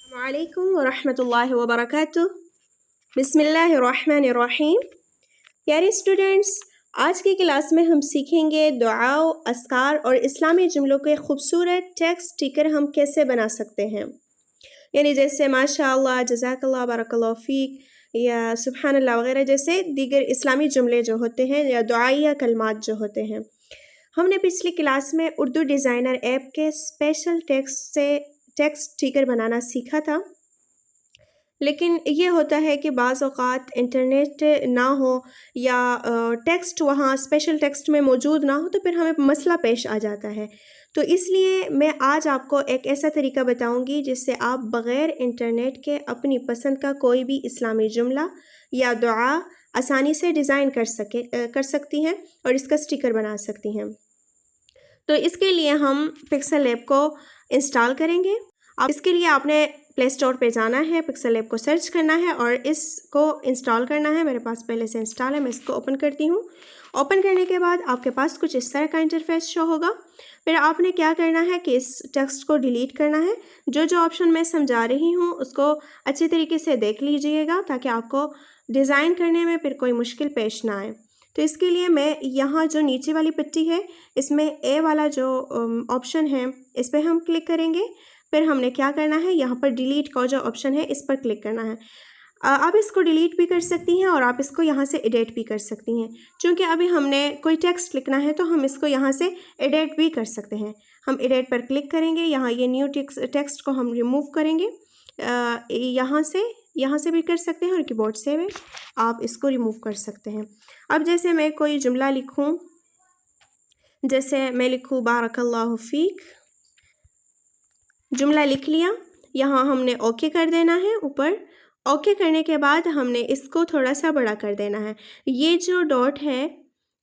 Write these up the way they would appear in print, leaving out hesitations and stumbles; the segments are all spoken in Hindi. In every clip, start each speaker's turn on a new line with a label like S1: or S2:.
S1: वालेकुम वरहमतुल्लाहि वबरकातुह। बिस्मिल्लाहिर्रहमानिर्रहीम। प्यारे स्टूडेंट्स, आज की क्लास में हम सीखेंगे दुआ, अस्कार और इस्लामी जुमलों के खूबसूरत टेक्स्ट स्टिकर हम कैसे बना सकते हैं। यानी जैसे माशाअल्लाह, जज़ाकल्लाह, बारकल्लाह फ़ीक या सुब्हानल्लाह वगैरह जैसे दीगर इस्लामी जुमले जो होते हैं या दुआइया कलमात जो होते हैं। हमने पिछली क्लास में उर्दू डिज़ाइनर ऐप के स्पेशल टेक्स्ट से टेक्स्ट स्टिकर बनाना सीखा था, लेकिन ये होता है कि बाज़ औक़ात इंटरनेट ना हो या टेक्स्ट वहाँ स्पेशल टेक्स्ट में मौजूद ना हो तो फिर हमें मसला पेश आ जाता है। तो इसलिए मैं आज आपको एक ऐसा तरीका बताऊंगी जिससे आप बग़ैर इंटरनेट के अपनी पसंद का कोई भी इस्लामी जुमला या दुआ आसानी से डिज़ाइन कर सकती हैं और इसका स्टिकर बना सकती हैं। तो इसके लिए हम पिक्सल ऐप को इंस्टॉल करेंगे। इसके लिए आपने प्ले स्टोर पे जाना है, पिक्सल ऐप को सर्च करना है और इसको इंस्टॉल करना है। मेरे पास पहले से इंस्टॉल है, मैं इसको ओपन करती हूँ। ओपन करने के बाद आपके पास कुछ इस तरह का इंटरफेस शो होगा। फिर आपने क्या करना है कि इस टेक्स्ट को डिलीट करना है। जो जो ऑप्शन मैं समझा रही हूँ उसको अच्छे तरीके से देख लीजिएगा ताकि आपको डिज़ाइन करने में फिर कोई मुश्किल पेश ना आए। तो इसके लिए मैं यहाँ जो नीचे वाली पट्टी है इसमें ए वाला जो ऑप्शन है इस पर हम क्लिक करेंगे। फिर हमने क्या करना है, यहाँ पर डिलीट का जो ऑप्शन है इस पर क्लिक करना है। आप इसको डिलीट भी कर सकती हैं और आप इसको यहाँ से एडिट भी कर सकती हैं। चूँकि अभी हमने कोई टेक्स्ट लिखना है तो हम इसको यहाँ से एडिट भी कर सकते हैं। हम एडिट पर क्लिक करेंगे, यहाँ ये न्यू टेक्स्ट को हम रिमूव करेंगे। यहाँ से भी कर सकते हैं और कीबोर्ड से भी आप इसको रिमूव कर सकते हैं। अब जैसे मैं कोई जुमला लिखूँ, जैसे मैं लिखूँ बारकल्लाहु फ़ीक, जुमला लिख लिया। यहाँ हमने ओके कर देना है ऊपर। ओके करने के बाद हमने इसको थोड़ा सा बड़ा कर देना है। ये जो डॉट है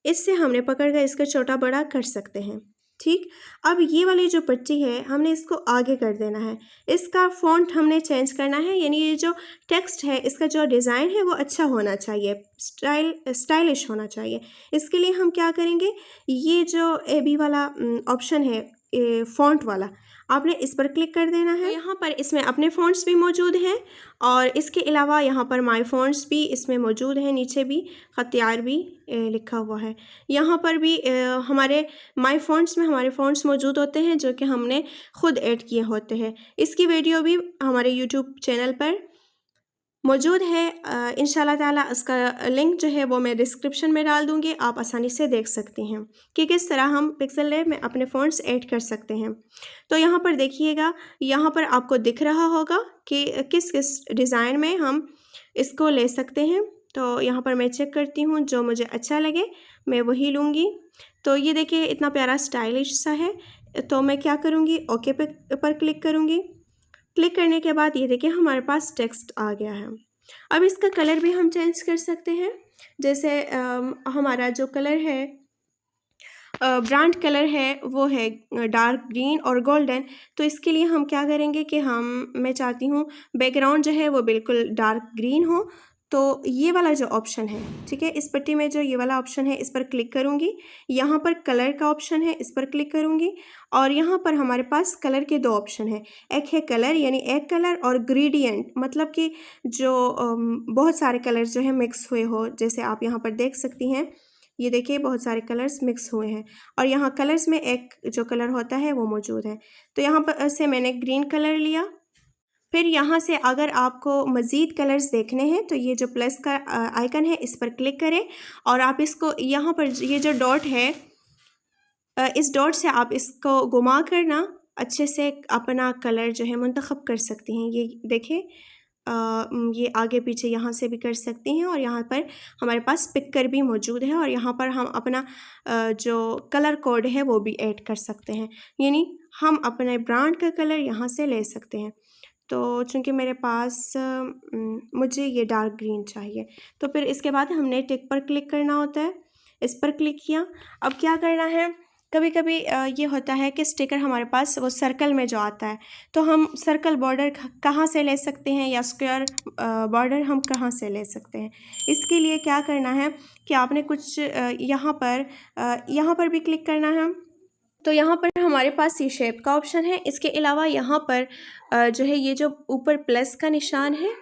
S1: इससे हमने पकड़कर इसका छोटा बड़ा कर सकते हैं। ठीक, अब ये वाली जो पट्टी है हमने इसको आगे कर देना है। इसका फ़ॉन्ट हमने चेंज करना है, यानी ये जो टेक्स्ट है इसका जो डिज़ाइन है वो अच्छा होना चाहिए, स्टाइलिश होना चाहिए। इसके लिए हम क्या करेंगे, ये जो ए बी वाला ऑप्शन है फ़ॉन्ट वाला, आपने इस पर क्लिक कर देना है। यहाँ पर इसमें अपने फ़ॉन्ट्स भी मौजूद हैं और इसके अलावा यहाँ पर माय फ़ॉन्ट्स भी इसमें मौजूद हैं। नीचे भी ख़त्यार भी लिखा हुआ है। यहाँ पर भी हमारे माय फ़ॉन्ट्स में हमारे फ़ॉन्ट्स मौजूद होते हैं जो कि हमने ख़ुद ऐड किए होते हैं। इसकी वीडियो भी हमारे यूट्यूब चैनल पर मौजूद है। इंशाल्लाह ताला इसका लिंक जो है वो मैं डिस्क्रिप्शन में डाल दूँगी, आप आसानी से देख सकती हैं कि किस तरह हम पिक्सल ऐप में अपने फ़ॉन्ट्स ऐड कर सकते हैं। तो यहाँ पर देखिएगा, यहाँ पर आपको दिख रहा होगा कि किस किस डिज़ाइन में हम इसको ले सकते हैं। तो यहाँ पर मैं चेक करती हूँ, जो मुझे अच्छा लगे मैं वही लूँगी। तो ये देखिए इतना प्यारा स्टाइलिश सा है। तो मैं क्या करूँगी, ओके पर क्लिक करूँगी। क्लिक करने के बाद ये देखिए हमारे पास टेक्स्ट आ गया है। अब इसका कलर भी हम चेंज कर सकते हैं। जैसे हमारा जो कलर है ब्रांड कलर है वो है डार्क ग्रीन और गोल्डन। तो इसके लिए हम क्या करेंगे कि मैं चाहती हूँ बैकग्राउंड जो है वो बिल्कुल डार्क ग्रीन हो। तो ये वाला जो ऑप्शन है, ठीक है, इस पट्टी में जो ये वाला ऑप्शन है इस पर क्लिक करूँगी। यहाँ पर कलर का ऑप्शन है, इस पर क्लिक करूँगी और यहाँ पर हमारे पास कलर के दो ऑप्शन है। एक है कलर यानी एक कलर, और ग्रेडिएंट मतलब कि जो बहुत सारे कलर जो है मिक्स हुए हो। जैसे आप यहाँ पर देख सकती हैं, ये देखिए बहुत सारे कलर्स मिक्स हुए हैं और यहाँ कलर्स में एक जो कलर होता है वो मौजूद है। तो यहाँ पर से मैंने ग्रीन कलर लिया। फिर यहाँ से अगर आपको मज़ीद कलर्स देखने हैं तो ये जो प्लस का आइकन है इस पर क्लिक करें और आप इसको यहाँ पर ये जो डॉट है इस डॉट से आप इसको घुमा कर ना अच्छे से अपना कलर जो है मुंतखब कर सकती हैं। ये देखिए ये आगे पीछे यहाँ से भी कर सकती हैं और यहाँ पर हमारे पास पिकर भी मौजूद है और यहाँ पर हम अपना जो कलर कोड है वो भी ऐड कर सकते हैं, यानी हम अपने ब्रांड का कलर यहाँ से ले सकते हैं। तो चूँकि मेरे पास मुझे ये डार्क ग्रीन चाहिए, तो फिर इसके बाद हमने टिक पर क्लिक करना होता है। इस पर क्लिक किया। अब क्या करना है, कभी कभी ये होता है कि स्टिकर हमारे पास वो सर्कल में जो आता है, तो हम सर्कल बॉर्डर कहाँ से ले सकते हैं या स्क्वायर बॉर्डर हम कहाँ से ले सकते हैं। इसके लिए क्या करना है कि आपने कुछ यहाँ पर भी क्लिक करना है तो यहाँ पर हमारे पास ये शेप का ऑप्शन है। इसके अलावा यहाँ पर जो है ये जो ऊपर प्लस का निशान है,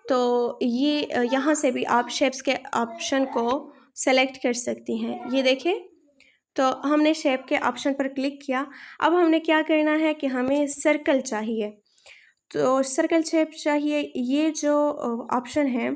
S1: तो ये यहाँ से भी आप शेप्स के ऑप्शन को सेलेक्ट कर सकती हैं। ये देखें, तो हमने शेप के ऑप्शन पर क्लिक किया। अब हमने क्या करना है कि हमें सर्कल चाहिए, तो सर्कल शेप चाहिए। ये जो ऑप्शन है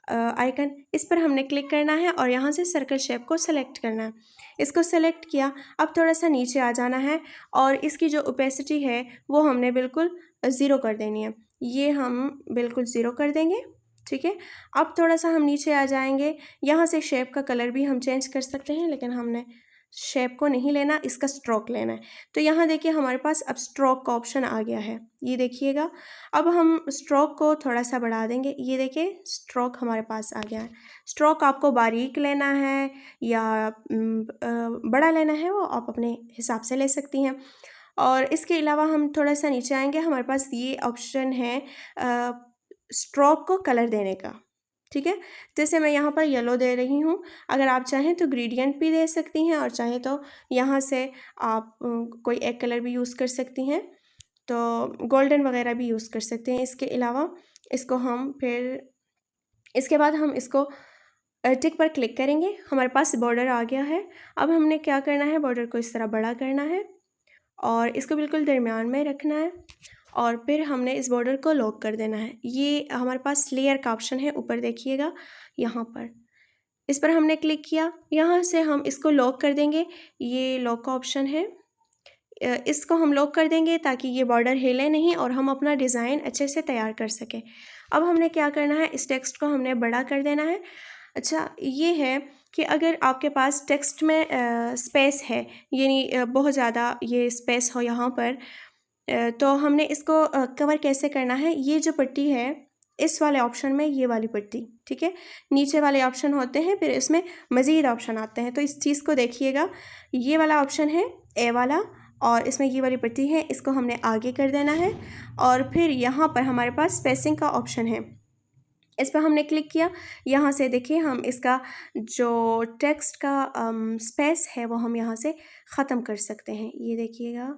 S1: आइकन, इस पर हमने क्लिक करना है और यहाँ से सर्कल शेप को सेलेक्ट करना है। इसको सेलेक्ट किया। अब थोड़ा सा नीचे आ जाना है और इसकी जो ओपेसिटी है वो हमने बिल्कुल ज़ीरो कर देनी है। ये हम बिल्कुल ज़ीरो कर देंगे, ठीक है। अब थोड़ा सा हम नीचे आ जाएंगे। यहाँ से शेप का कलर भी हम चेंज कर सकते हैं, लेकिन हमने शेप को नहीं लेना, इसका स्ट्रोक लेना है। तो यहाँ देखिए हमारे पास अब स्ट्रोक का ऑप्शन आ गया है, ये देखिएगा। अब हम स्ट्रोक को थोड़ा सा बढ़ा देंगे। ये देखिए स्ट्रोक हमारे पास आ गया है। स्ट्रोक आपको बारीक लेना है या बड़ा लेना है, वो आप अपने हिसाब से ले सकती हैं। और इसके अलावा हम थोड़ा सा नीचे आएंगे, हमारे पास ये ऑप्शन है स्ट्रोक को कलर देने का, ठीक है। जैसे मैं यहाँ पर येलो दे रही हूँ, अगर आप चाहें तो ग्रेडियंट भी दे सकती हैं और चाहें तो यहाँ से आप कोई एक कलर भी यूज़ कर सकती हैं, तो गोल्डन वगैरह भी यूज़ कर सकते हैं। इसके अलावा इसको हम फिर इसके बाद हम इसको टिक पर क्लिक करेंगे। हमारे पास बॉर्डर आ गया है। अब हमने क्या करना है, बॉर्डर को इस तरह बड़ा करना है और इसको बिल्कुल दरमियान में रखना है और फिर हमने इस बॉर्डर को लॉक कर देना है। ये हमारे पास लेयर का ऑप्शन है, ऊपर देखिएगा यहाँ पर, इस पर हमने क्लिक किया। यहाँ से हम इसको लॉक कर देंगे, ये लॉक का ऑप्शन है, इसको हम लॉक कर देंगे ताकि ये बॉर्डर हिले नहीं और हम अपना डिज़ाइन अच्छे से तैयार कर सकें। अब हमने क्या करना है, इस टेक्स्ट को हमने बड़ा कर देना है। अच्छा, ये है कि अगर आपके पास टेक्स्ट में स्पेस है, यानी बहुत ज़्यादा ये स्पेस हो यहाँ पर, तो हमने इसको कवर कैसे करना है, ये जो पट्टी है इस वाले ऑप्शन में, ये वाली पट्टी, ठीक है। नीचे वाले ऑप्शन होते हैं, फिर इसमें मज़ीद ऑप्शन आते हैं, तो इस चीज़ को देखिएगा। ये वाला ऑप्शन है ए वाला और इसमें ये वाली पट्टी है, इसको हमने आगे कर देना है और फिर यहाँ पर हमारे पास स्पेसिंग का ऑप्शन है, इस पर हमने क्लिक किया। यहाँ से देखिए हम इसका जो टेक्स्ट का स्पेस है वो हम यहाँ से ख़त्म कर सकते हैं। ये देखिएगा,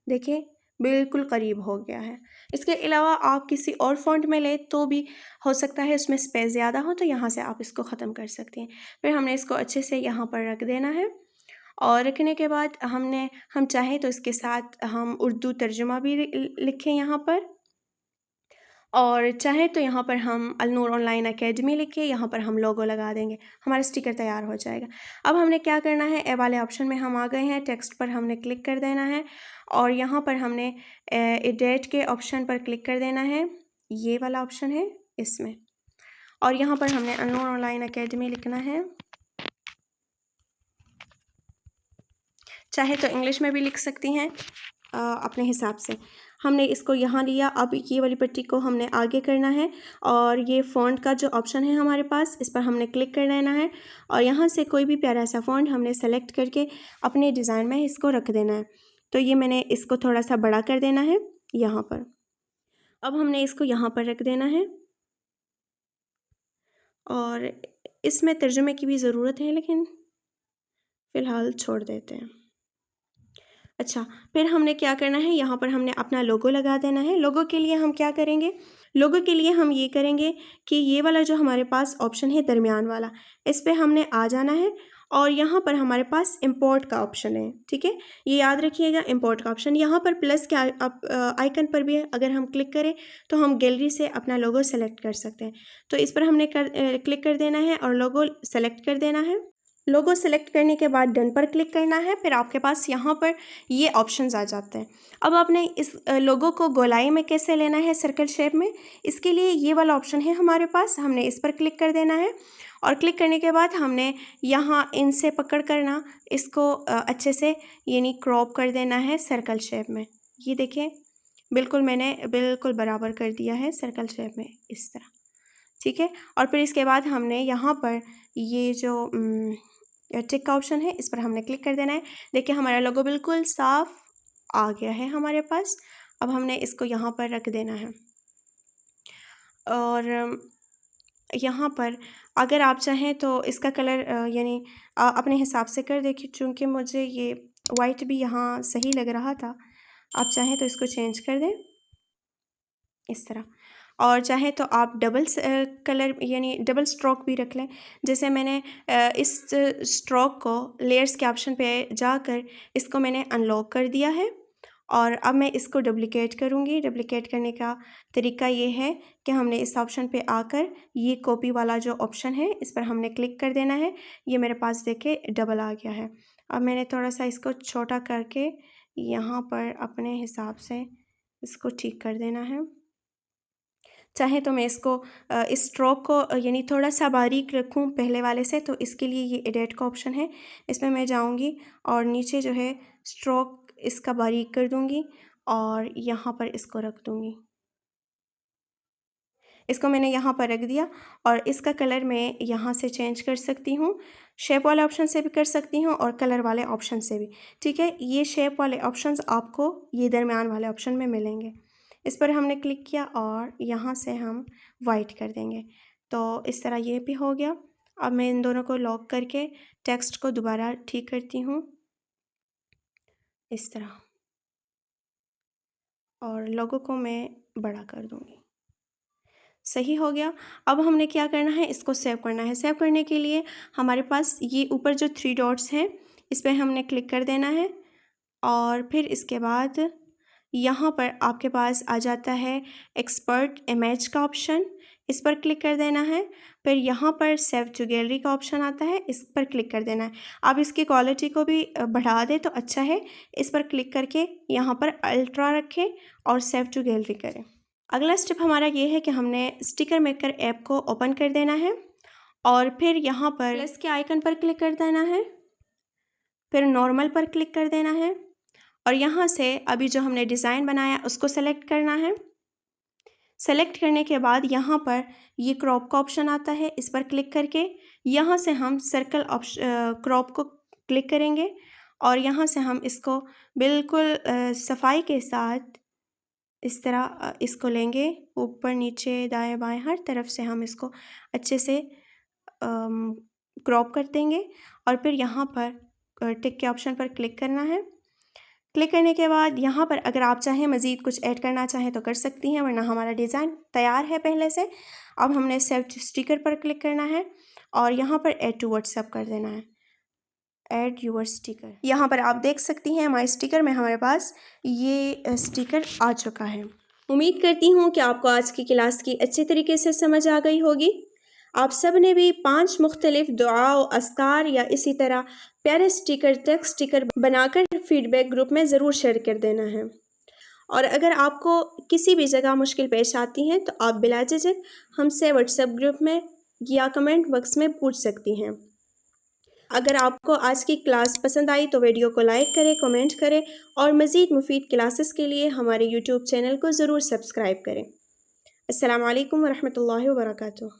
S1: देखिए बिल्कुल करीब हो गया है। इसके अलावा आप किसी और फ़ॉन्ट में ले तो भी हो सकता है उसमें स्पेस ज़्यादा हो, तो यहाँ से आप इसको ख़त्म कर सकते हैं। फिर हमने इसको अच्छे से यहाँ पर रख देना है और रखने के बाद हम चाहें तो इसके साथ हम उर्दू तर्जुमा भी लिखें यहाँ पर, और चाहे तो यहाँ पर हम अलनूर ऑनलाइन एकेडमी लिखे, यहाँ पर हम लोगो लगा देंगे, हमारा स्टिकर तैयार हो जाएगा। अब हमने क्या करना है, ए वाले ऑप्शन में हम आ गए हैं, टेक्स्ट पर हमने क्लिक कर देना है और यहाँ पर हमने एडिट के ऑप्शन पर क्लिक कर देना है, ये वाला ऑप्शन है इसमें, और यहाँ पर हमने अलनूर ऑनलाइन एकेडमी लिखना है। चाहे तो इंग्लिश में भी लिख सकती हैं अपने हिसाब से। हमने इसको यहाँ लिया। अब ये वाली पट्टी को हमने आगे करना है और ये फ़ॉन्ट का जो ऑप्शन है हमारे पास, इस पर हमने क्लिक कर देना है और यहाँ से कोई भी प्यारा सा फ़ॉन्ट हमने सेलेक्ट करके अपने डिज़ाइन में इसको रख देना है। तो ये मैंने इसको थोड़ा सा बड़ा कर देना है यहाँ पर। अब हमने इसको यहाँ पर रख देना है और इसमें तर्जुमे की भी ज़रूरत है, लेकिन फ़िलहाल छोड़ देते हैं। अच्छा, फिर हमने क्या करना है, यहाँ पर हमने अपना लोगो लगा देना है। लोगो के लिए हम क्या करेंगे, लोगो के लिए हम ये करेंगे कि ये वाला जो हमारे पास ऑप्शन है दरमियान वाला, इस पर हमने आ जाना है और यहाँ पर हमारे पास इंपोर्ट का ऑप्शन है, ठीक है। ये याद रखिएगा, इंपोर्ट का ऑप्शन। यहाँ पर प्लस के आइकन पर भी अगर हम क्लिक करें तो हम गैलरी से अपना लोगो सेलेक्ट कर सकते हैं। तो इस पर हमने क्लिक कर देना है और लोगो सेलेक्ट कर देना है। लोगो सेलेक्ट करने के बाद डन पर क्लिक करना है। फिर आपके पास यहाँ पर ये ऑप्शंस आ जाते हैं। अब आपने इस लोगो को गोलाई में कैसे लेना है, सर्कल शेप में, इसके लिए ये वाला ऑप्शन है हमारे पास, हमने इस पर क्लिक कर देना है और क्लिक करने के बाद हमने यहाँ इनसे पकड़ कर ना इसको अच्छे से यानी क्रॉप कर देना है सर्कल शेप में। ये देखिए बिल्कुल मैंने बिल्कुल बराबर कर दिया है सर्कल शेप में, इस तरह, ठीक है। और फिर इसके बाद हमने यहाँ पर ये जो टिक का ऑप्शन है, इस पर हमने क्लिक कर देना है। देखिए हमारा लोगो बिल्कुल साफ आ गया है हमारे पास। अब हमने इसको यहाँ पर रख देना है और यहाँ पर अगर आप चाहें तो इसका कलर यानी अपने हिसाब से कर देखिए, चूँकि मुझे ये वाइट भी यहाँ सही लग रहा था, आप चाहें तो इसको चेंज कर दें इस तरह। और चाहे तो आप डबल कलर यानी डबल स्ट्रोक भी रख लें। जैसे मैंने इस स्ट्रोक को लेयर्स के ऑप्शन पे जाकर इसको मैंने अनलॉक कर दिया है और अब मैं इसको डुप्लिकेट करूँगी। डुप्लिकेट करने का तरीका ये है कि हमने इस ऑप्शन पे आकर ये कॉपी वाला जो ऑप्शन है इस पर हमने क्लिक कर देना है। ये मेरे पास देखे डबल आ गया है। अब मैंने थोड़ा सा इसको छोटा करके यहाँ पर अपने हिसाब से इसको ठीक कर देना है। चाहे तो मैं इसको इस स्ट्रोक को यानी थोड़ा सा बारीक रखूं पहले वाले से, तो इसके लिए ये एडिट का ऑप्शन है, इसमें मैं जाऊंगी और नीचे जो है स्ट्रोक इसका बारीक कर दूंगी और यहाँ पर इसको रख दूंगी। इसको मैंने यहाँ पर रख दिया और इसका कलर मैं यहाँ से चेंज कर सकती हूँ। शेप वाले ऑप्शन से भी कर सकती हूँ और कलर वाले ऑप्शन से भी। ठीक है, ये शेप वाले ऑप्शंस आपको ये दरमियान वाले ऑप्शन में मिलेंगे। इस पर हमने क्लिक किया और यहाँ से हम वाइट कर देंगे। तो इस तरह ये भी हो गया। अब मैं इन दोनों को लॉक करके टेक्स्ट को दोबारा ठीक करती हूँ इस तरह, और लोगो को मैं बड़ा कर दूँगी। सही हो गया। अब हमने क्या करना है, इसको सेव करना है। सेव करने के लिए हमारे पास ये ऊपर जो 3 डॉट्स हैं इस पर हमने क्लिक कर देना है और फिर इसके बाद यहाँ पर आपके पास आ जाता है एक्सपर्ट इमेज का ऑप्शन, इस पर क्लिक कर देना है। फिर यहाँ पर सेव टू गैलरी का ऑप्शन आता है, इस पर क्लिक कर देना है। आप इसकी क्वालिटी को भी बढ़ा दें तो अच्छा है। इस पर क्लिक करके यहाँ पर अल्ट्रा रखें और सेव टू गैलरी करें। अगला स्टेप हमारा ये है कि हमने स्टिकर मेकर ऐप को ओपन कर देना है और फिर यहाँ पर प्लस के आइकन पर क्लिक कर देना है, फिर नॉर्मल पर क्लिक कर देना है और यहाँ से अभी जो हमने डिज़ाइन बनाया उसको सेलेक्ट करना है। सेलेक्ट करने के बाद यहाँ पर ये क्रॉप का ऑप्शन आता है, इस पर क्लिक करके यहाँ से हम सर्कल क्रॉप को क्लिक करेंगे और यहाँ से हम इसको बिल्कुल सफाई के साथ इस तरह इसको लेंगे, ऊपर नीचे दाएं बाएं हर तरफ से हम इसको अच्छे से क्रॉप कर देंगे और फिर यहाँ पर टिक के ऑप्शन पर क्लिक करना है। क्लिक करने के बाद यहाँ पर अगर आप चाहें मज़ीद कुछ ऐड करना चाहें तो कर सकती हैं, वरना हमारा डिज़ाइन तैयार है पहले से। अब हमने सेव स्टिकर पर क्लिक करना है और यहाँ पर ऐड टू व्हाट्सएप कर देना है, ऐड यूर स्टिकर। यहाँ पर आप देख सकती हैं माई स्टिकर में हमारे पास ये स्टिकर आ चुका है। उम्मीद करती हूँ कि आपको आज की क्लास की अच्छे तरीके से समझ आ गई होगी। आप सब ने भी 5 मुख्तलिफ दुआ अस्कार या इसी तरह प्यारे स्टिकर टेक्स्ट स्टिकर बनाकर फीडबैक ग्रुप में ज़रूर शेयर कर देना है। और अगर आपको किसी भी जगह मुश्किल पेश आती हैं तो आप बिला झिझक हमसे व्हाट्सएप ग्रुप में या कमेंट बॉक्स में पूछ सकती हैं। अगर आपको आज की क्लास पसंद आई तो वीडियो को लाइक करें, कमेंट करें और मज़ीद मुफीद क्लासेस के लिए हमारे यूट्यूब चैनल को ज़रूर सब्सक्राइब करें। अस्सलाम वालेकुम वरहमतुल्लाहि वबरकातुहू।